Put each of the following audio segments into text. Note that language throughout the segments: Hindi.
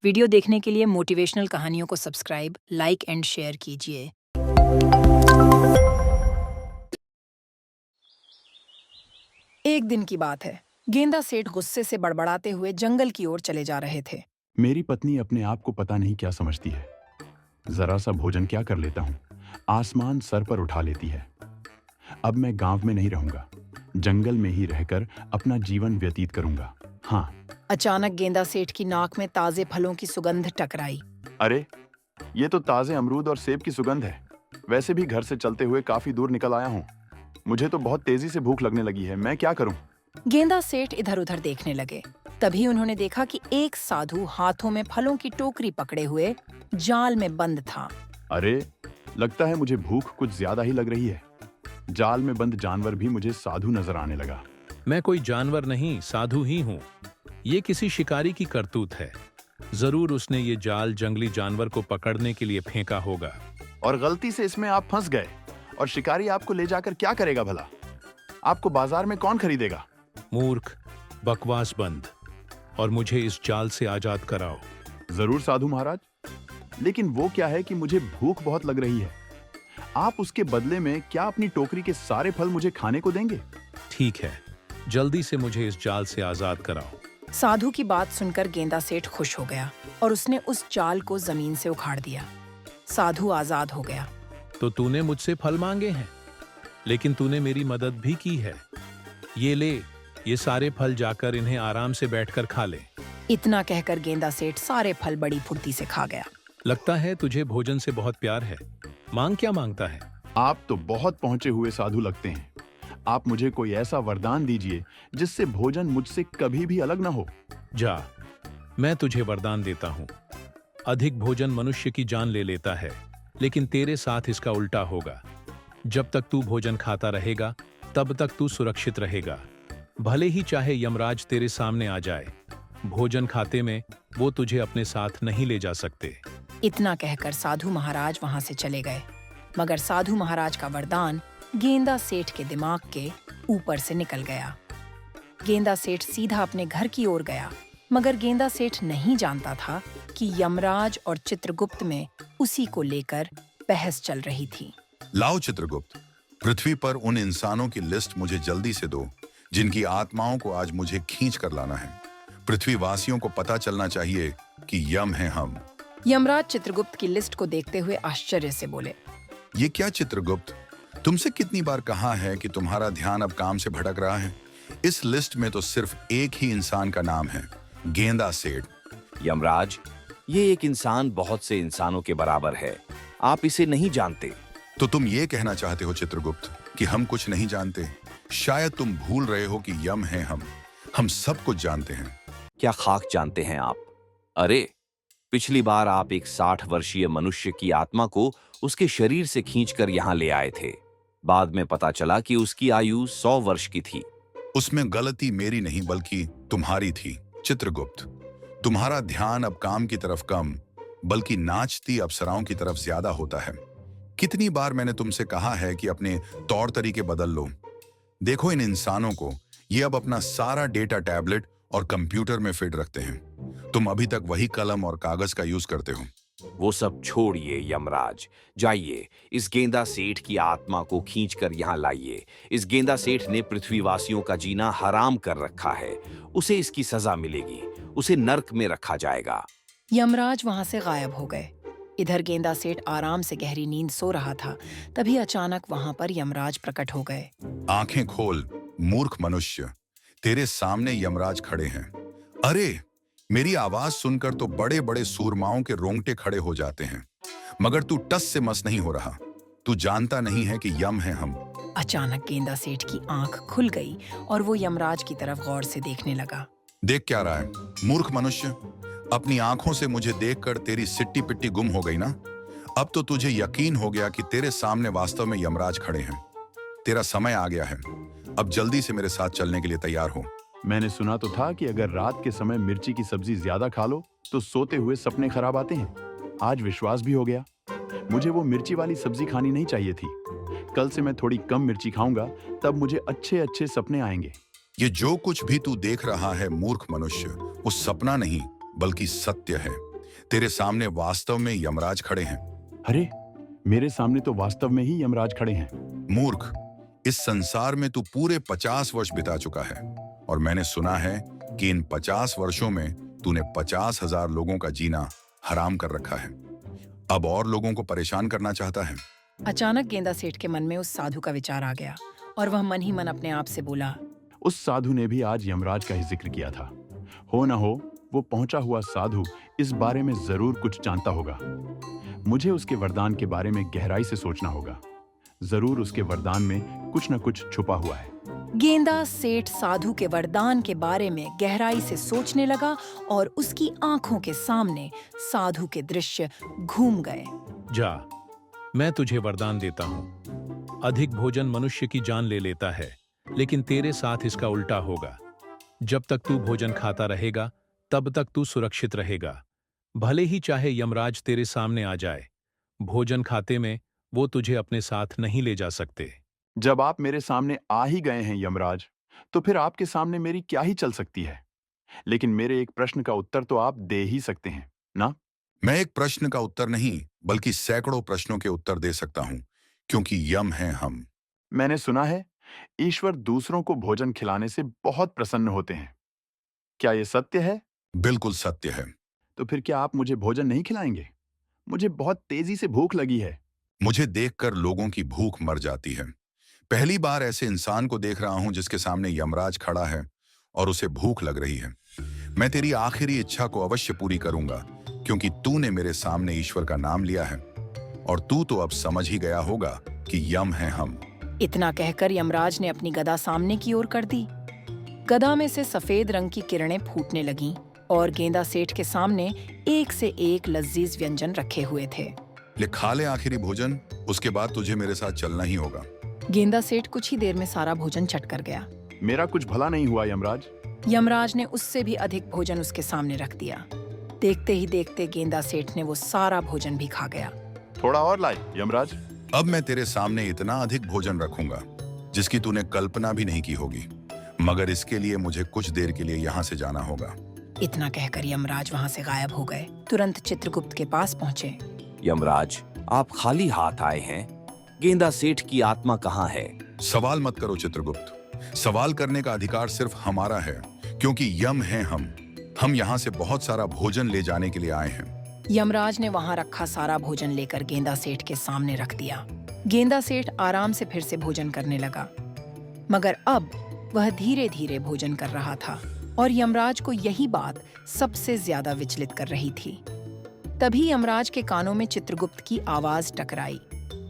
वीडियो देखने के लिए मोटिवेशनल कहानियों को सब्सक्राइब, लाइक एंड शेयर कीजिए। एक दिन की बात है। गेंदा सेठ गुस्से से बड़बड़ाते हुए जंगल की ओर चले जा रहे थे। मेरी पत्नी अपने आप को पता नहीं क्या समझती है। जरा सा भोजन क्या कर लेता हूँ, आसमान सर पर उठा लेती है। अब मैं गांव में नहीं रहूंगा, जंगल में ही रहकर अपना जीवन व्यतीत करूंगा। हाँ। अचानक गेंदा सेठ की नाक में ताजे फलों की सुगंध टकराई। अरे, ये तो ताजे अमरूद और सेब की सुगंध है। वैसे भी घर से चलते हुए काफी दूर निकल आया हूँ। मुझे तो बहुत तेजी से भूख लगने लगी है। मैं क्या करूँ? गेंदा सेठ इधर उधर देखने लगे। तभी उन्होंने देखा कि एक साधु हाथों में फलों की टोकरी पकड़े हुए जाल में बंद था। अरे, लगता है मुझे भूख कुछ ज्यादा ही लग रही है। जाल में बंद जानवर भी मुझे साधु नजर आने लगा। मैं कोई जानवर नहीं, साधु ही हूँ। ये किसी शिकारी की करतूत है। जरूर उसने ये जाल जंगली जानवर को पकड़ने के लिए फेंका होगा। और गलती से इसमें आप फंस गए और शिकारी आपको ले जाकर क्या करेगा भला? आपको बाजार में कौन खरीदेगा? मूर्ख, बकवास बंद और मुझे इस जाल से आजाद कराओ। जरूर साधु महाराज, लेकिन वो क्या है कि मुझे भूख बहुत लग रही है। आप उसके बदले में क्या अपनी टोकरी के सारे फल मुझे खाने को देंगे? ठीक है, जल्दी से मुझे इस जाल से आजाद कराओ। साधु की बात सुनकर गेंदा सेठ खुश हो गया और उसने उस जाल को जमीन से उखाड़ दिया। साधु आजाद हो गया। तो तूने मुझसे फल मांगे हैं, लेकिन तूने मेरी मदद भी की है। ये ले, ये सारे फल जाकर इन्हें आराम से बैठकर खा ले। इतना कहकर गेंदा सेठ सारे फल बड़ी फुर्ती से खा गया। लगता है तुझे भोजन से बहुत प्यार है। मांग क्या मांगता है? आप तो बहुत पहुंचे हुए साधु लगते हैं। आप मुझे कोई ऐसा वरदान दीजिए जिससे भोजन मुझसे कभी भी अलग ना हो। जा, मैं तुझे वरदान देता हूँ। अधिक भोजन मनुष्य की जान ले लेता है, लेकिन तेरे साथ इसका उल्टा होगा। जब तक तू भोजन खाता रहेगा, तब तक तू सुरक्षित रहेगा। भले ही चाहे यमराज तेरे सामने आ जाए, भोजन खाते में वो तुझे अपने साथ नहीं ले जा सकते। इतना कहकर साधु महाराज वहां से चले गए। मगर साधु महाराज का वरदान गेंदा सेठ के दिमाग के ऊपर से निकल गया। गेंदा सेठ सीधा अपने घर की ओर गया, मगर गेंदा सेठ नहीं जानता था कि यमराज और चित्रगुप्त में उसी को लेकर बहस चल रही थी। लाओ चित्रगुप्त, पृथ्वी पर उन इंसानों की लिस्ट मुझे जल्दी से दो जिनकी आत्माओं को आज मुझे खींच कर लाना है। पृथ्वी वासियों को पता चलना चाहिए कि यम हैं हम। यमराज चित्रगुप्त की लिस्ट को देखते हुए आश्चर्य से बोले, ये क्या चित्रगुप्त, तुमसे कितनी बार कहा है कि तुम्हारा ध्यान अब काम से भटक रहा है। इस लिस्ट में तो सिर्फ एक ही इंसान का नाम है, गेंदा सेठ। यमराज, ये एक इंसान बहुत से इंसानों के बराबर है। आप इसे नहीं जानते। तो तुम ये कहना चाहते हो चित्रगुप्त कि हम कुछ नहीं जानते? शायद तुम भूल रहे हो कि यम हैं हम सब कुछ जानते हैं। क्या खाक जानते हैं आप? अरे, पिछली बार आप एक 60 वर्षीय मनुष्य की आत्मा को उसके शरीर से खींचकर यहाँ ले आए थे। बाद में पता चला कि उसकी आयु 100 वर्ष की थी। उसमें गलती मेरी नहीं बल्कि तुम्हारी थी चित्रगुप्त। तुम्हारा ध्यान अब काम की तरफ कम बल्कि नाचती अप्सराओं की तरफ ज्यादा होता है। कितनी बार मैंने तुमसे कहा है कि अपने तौर तरीके बदल लो। देखो इन इंसानों को, ये अब अपना सारा डेटा टैबलेट और कंप्यूटर में फिट रखते हैं। तुम अभी तक वही कलम और कागज का यूज करते हो। वो सब छोड़िए यमराज, जाइए इस गेंदा सेठ की आत्मा को खींचकर यहाँ लाइए। इस गेंदा सेठ ने पृथ्वीवासियों का जीना हराम कर रखा है। उसे इसकी सजा मिलेगी, उसे नर्क में रखा जाएगा। यमराज वहां से गायब हो गए। इधर गेंदा सेठ आराम से गहरी नींद सो रहा था। तभी अचानक वहां पर यमराज प्रकट हो गए। आंखें खोल मूर्ख मनुष्य, तेरे सामने यमराज खड़े हैं। अरे, मेरी आवाज सुनकर तो बड़े बड़े सूरमाओं के रोंगटे खड़े हो जाते हैं, मगर तू टस से मस नहीं हो रहा। तू जानता नहीं है कि यम हैं हम। अचानक गेंदा सेठ की आंख खुल गई और वो यमराज की तरफ गौर से देखने लगा। देख क्या रहा है मूर्ख मनुष्य? अपनी आंखों से मुझे देखकर तेरी सिट्टी पिट्टी गुम हो गई ना? अब तो तुझे यकीन हो गया कि तेरे सामने वास्तव में यमराज खड़े हैं। तेरा समय आ गया है, अब जल्दी से मेरे साथ चलने के लिए तैयार हो। मैंने सुना तो था कि अगर रात के समय मिर्ची की सब्जी ज्यादा खा लो तो सोते हुए सपने खराब आते हैं। आज विश्वास भी हो गया। मुझे वो मिर्ची वाली सब्जी खानी नहीं चाहिए थी। कल से मैं थोड़ी कम मिर्ची खाऊंगा, तब मुझे अच्छे अच्छे सपने आएंगे। ये जो कुछ भी तू देख रहा है मूर्ख मनुष्य, वो सपना नहीं बल्कि सत्य है। तेरे सामने वास्तव में यमराज खड़े हैं। अरे, मेरे सामने तो वास्तव में ही यमराज खड़े हैं। मूर्ख, इस संसार में तू पूरे 50 वर्ष बिता चुका है और मैंने सुना है कि इन 50 वर्षों में तूने 50,000 लोगों का जीना हराम कर रखा है। अब और लोगों को परेशान करना चाहता है। अचानक गेंदा सेठ के मन में उस साधु का विचार आ गया और वह मन ही मन अपने आप से बोला, उस साधु ने भी आज यमराज का ही जिक्र किया था। हो न हो वो पहुंचा हुआ साधु इस बारे में जरूर कुछ जानता होगा। मुझे उसके वरदान के बारे में गहराई से सोचना होगा। जरूर उसके वरदान में कुछ न कुछ छुपा हुआ है। गेंदा सेठ साधु के वरदान के बारे में गहराई से सोचने लगा और उसकी आंखों के सामने साधु के दृश्य घूम गए। जा, मैं तुझे वरदान देता हूँ। अधिक भोजन मनुष्य की जान ले लेता है, लेकिन तेरे साथ इसका उल्टा होगा। जब तक तू भोजन खाता रहेगा, तब तक तू सुरक्षित रहेगा। भले ही चाहे यमराज तेरे सामने आ जाए, भोजन खाते में वो तुझे अपने साथ नहीं ले जा सकते। जब आप मेरे सामने आ ही गए हैं यमराज, तो फिर आपके सामने मेरी क्या ही चल सकती है। लेकिन मेरे एक प्रश्न का उत्तर तो आप दे ही सकते हैं ना? मैं एक प्रश्न का उत्तर नहीं, बल्कि सैकड़ों प्रश्नों के उत्तर दे सकता हूं, क्योंकि यम हैं हम। मैंने सुना है ईश्वर दूसरों को भोजन खिलाने से बहुत प्रसन्न होते हैं। क्या ये सत्य है? बिल्कुल सत्य है। तो फिर क्या आप मुझे भोजन नहीं खिलाएंगे? मुझे बहुत तेजी से भूख लगी है। मुझे देखकर लोगों की भूख मर जाती है। पहली बार ऐसे इंसान को देख रहा हूं जिसके सामने यमराज खड़ा है और उसे भूख लग रही है। मैं तेरी आखिरी इच्छा को अवश्य पूरी करूंगा, क्योंकि तूने मेरे सामने ईश्वर का नाम लिया है और तू तो अब समझ ही गया होगा कि यम हैं हम। इतना कहकर यमराज ने अपनी गदा सामने की ओर कर दी। गदा में से सफेद रंग की किरणें फूटने लगीं और गेंदा सेठ के सामने एक से एक लजीज व्यंजन रखे हुए थे। ले, खा ले आखिरी भोजन, उसके बाद तुझे मेरे साथ चलना ही होगा। गेंदा सेठ कुछ ही देर में सारा भोजन चट कर गया। मेरा कुछ भला नहीं हुआ यमराज। यमराज ने उससे भी अधिक भोजन उसके सामने रख दिया। देखते ही देखते गेंदा सेठ ने वो सारा भोजन भी खा गया। थोड़ा और लाए यमराज। अब मैं तेरे सामने इतना अधिक भोजन रखूंगा जिसकी तूने कल्पना भी नहीं की होगी, मगर इसके लिए मुझे कुछ देर के लिए यहाँ से जाना होगा। इतना कहकर यमराज वहां से गायब हो गए। तुरंत चित्रगुप्त के पास पहुंचे। यमराज, आप खाली हाथ आए हैं। गेंदा सेठ की आत्मा कहाँ है? सवाल मत करो चित्रगुप्त। सवाल करने का अधिकार सिर्फ हमारा है, क्योंकि यम हैं हम यहाँ से बहुत सारा भोजन ले जाने के लिए आए हैं। यमराज ने वहां रखा सारा भोजन लेकर गेंदा सेठ के सामने रख दिया। गेंदा सेठ आराम से फिर से भोजन करने लगा, मगर अब वह धीरे धीरे भोजन कर रहा था और यमराज को यही बात सबसे ज्यादा विचलित कर रही थी। तभी यमराज के कानों में चित्रगुप्त की आवाज टकराई।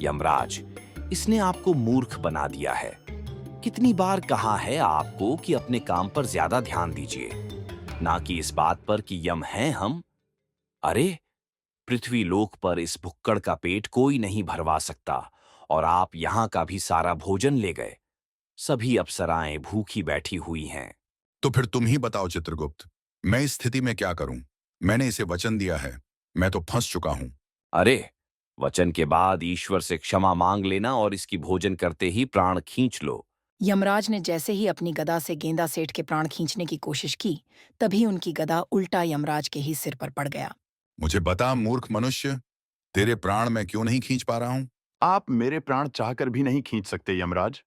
यमराज, इसने आपको मूर्ख बना दिया है। कितनी बार कहा है आपको कि अपने काम पर ज्यादा ध्यान दीजिए, ना कि इस बात पर कि यम हैं हम। अरे, पृथ्वी लोक पर इस भुक्कड़ का पेट कोई नहीं भरवा सकता और आप यहाँ का भी सारा भोजन ले गए। सभी अप्सराएं भूखी बैठी हुई हैं। तो फिर तुम ही बताओ चित्रगुप्त, मैं इस स्थिति में क्या करूं? मैंने इसे वचन दिया है, मैं तो फंस चुका हूं। अरे, वचन के बाद ईश्वर से क्षमा मांग लेना और इसकी भोजन करते ही प्राण खींच लो। यमराज ने जैसे ही अपनी गदा से गेंदा सेठ के प्राण खींचने की कोशिश की, तभी उनकी गदा उल्टा यमराज के ही सिर पर पड़ गया। मुझे बता मूर्ख मनुष्य, तेरे प्राण मैं क्यों नहीं खींच पा रहा हूं? आप मेरे प्राण चाहकर भी नहीं खींच सकते यमराज,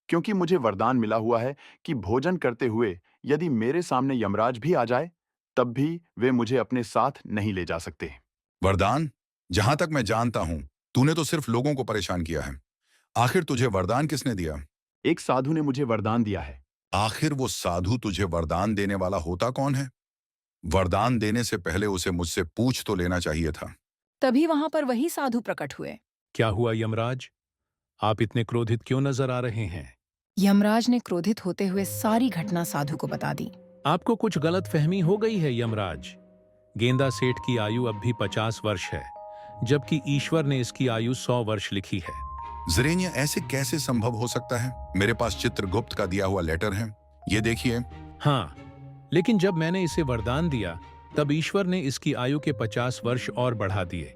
क्योंकि मुझे वरदान मिला हुआ है कि भोजन करते हुए यदि मेरे सामने यमराज भी आ जाए, तब भी वे मुझे अपने साथ नहीं ले जा सकते। वरदान? जहां तक मैं जानता हूं, तूने तो सिर्फ लोगों को परेशान किया है। आखिर तुझे वरदान किसने दिया? एक साधु ने मुझे वरदान दिया है। आखिर वो साधु तुझे वरदान देने वाला होता कौन है? वरदान देने से पहले उसे मुझसे पूछ तो लेना चाहिए था। तभी वहां पर वही साधु प्रकट हुए। क्या हुआ यमराज? आप इतने क्रोधित क्यों नजर आ रहे हैं? यमराज ने क्रोधित होते हुए सारी घटना साधु को बता दी। आपको कुछ गलतफहमी हो गई है यमराज। गेंदा सेठ की आयु अब भी 50 वर्ष है, जबकि ईश्वर ने इसकी आयु 100 वर्ष लिखी है। ज़रेनिया, ऐसे कैसे संभव हो सकता है? मेरे पास चित्रगुप्त का दिया हुआ लेटर है, ये देखिए। हाँ, लेकिन जब मैंने इसे वरदान दिया, तब ईश्वर ने इसकी आयु के 50 वर्ष और बढ़ा दिए।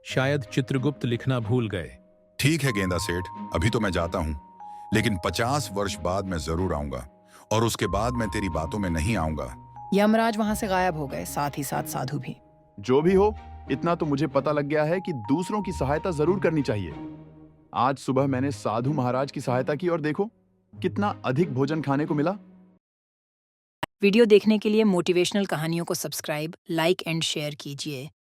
शायद चित्रगुप्त लिखना भूल गए। ठीक है गेंदा सेठ, अभी तो मैं जाता हूं, लेकिन 50 वर्ष बाद मैं जरूर आऊंगा और उसके बाद मैं तेरी बातों में नहीं आऊंगा। यमराज वहां से गायब हो गए, साथ ही साथ साधु भी। जो भी हो, इतना तो मुझे पता लग गया है कि दूसरों की सहायता जरूर करनी चाहिए। आज सुबह मैंने साधु महाराज की सहायता की और देखो कितना अधिक भोजन खाने को मिला। वीडियो देखने के लिए मोटिवेशनल कहानियों को सब्सक्राइब, लाइक एंड शेयर कीजिए।